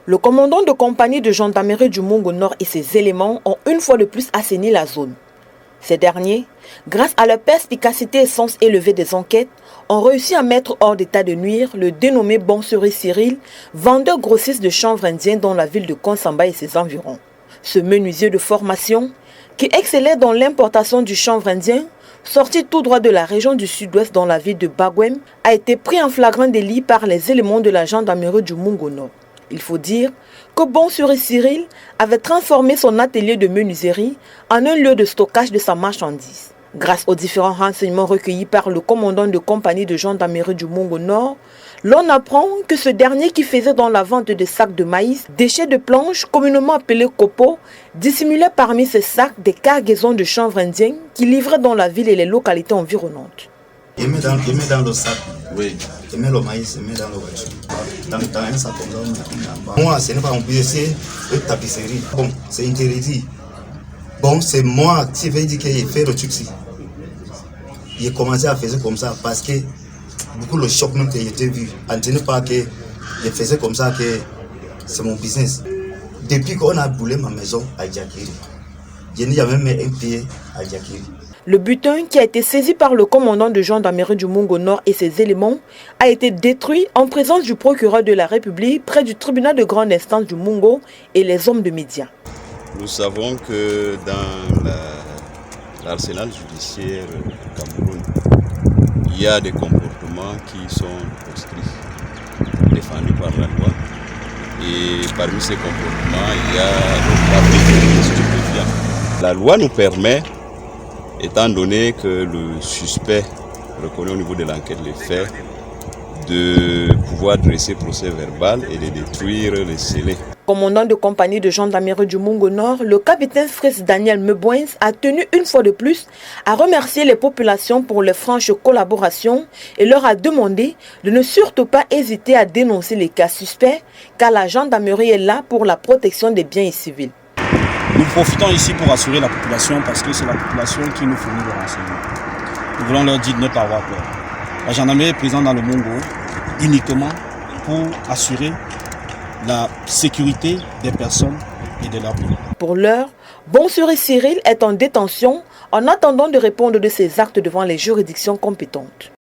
Le commandant de compagnie de gendarmerie du Mungo Nord et ses éléments ont une fois de plus assaini la zone. Ces derniers, grâce à leur perspicacité et sens élevé des enquêtes, ont réussi à mettre hors d'état de nuire le dénommé Bonsuri Cyril, vendeur grossiste de chanvre indien dans la ville de Konsamba et ses environs. Ce menuisier de formation, qui excellait dans l'importation du chanvre indien, sorti tout droit de la région du sud-ouest dans la ville de Bagwem, a été pris en flagrant délit par les éléments de la gendarmerie du Mungo Nord. Il faut dire que Bonsuri Cyril avait transformé son atelier de menuiserie en un lieu de stockage de sa marchandise. Grâce aux différents renseignements recueillis par le commandant de compagnie de gendarmerie du Mungo Nord, l'on apprend que ce dernier qui faisait dans la vente de sacs de maïs, déchets de planches communément appelés copeaux, dissimulait parmi ces sacs des cargaisons de chanvre indien qui livraient dans la ville et les localités environnantes. Il met dans le sac, oui. Il met le maïs, il met dans le voiture. Dans un sac comme ça. Moi, ce n'est pas un PC de tapisserie. Bon, c'est interdit. Bon, c'est moi qui vais dire qu'il fait le truc-ci. Il a commencé à faire comme ça parce que beaucoup le choc même que j'ai vu. En tenant pas que je faisais comme ça, que c'est mon business. Depuis qu'on a boulé ma maison à Djakiri, je n'ai jamais mis un pied à Djakiri. Le butin, qui a été saisi par le commandant de gendarmerie du Mungo Nord et ses éléments, a été détruit en présence du procureur de la République près du tribunal de grande instance du Mungo et les hommes de médias. Nous savons que dans l'arsenal judiciaire du Cameroun, il y a des comportements qui sont proscrits, défendus par la loi. Et parmi ces comportements, il y a le trafic de stupéfiants. La loi nous permet, étant donné que le suspect reconnaît au niveau de l'enquête les faits, de pouvoir dresser procès verbal et de détruire les scellés. Commandant de compagnie de gendarmerie du Mungo Nord, le capitaine Fritz Daniel Meboins a tenu une fois de plus à remercier les populations pour leur franche collaboration et leur a demandé de ne surtout pas hésiter à dénoncer les cas suspects car la gendarmerie est là pour la protection des biens et civils. Nous profitons ici pour assurer la population parce que c'est la population qui nous fournit les renseignements. Nous voulons leur dire de ne pas avoir peur. La gendarmerie est présente dans le Mungo uniquement pour assurer la sécurité des personnes et de leurs biens. Pour l'heure, Bonsuri Cyril est en détention en attendant de répondre de ses actes devant les juridictions compétentes.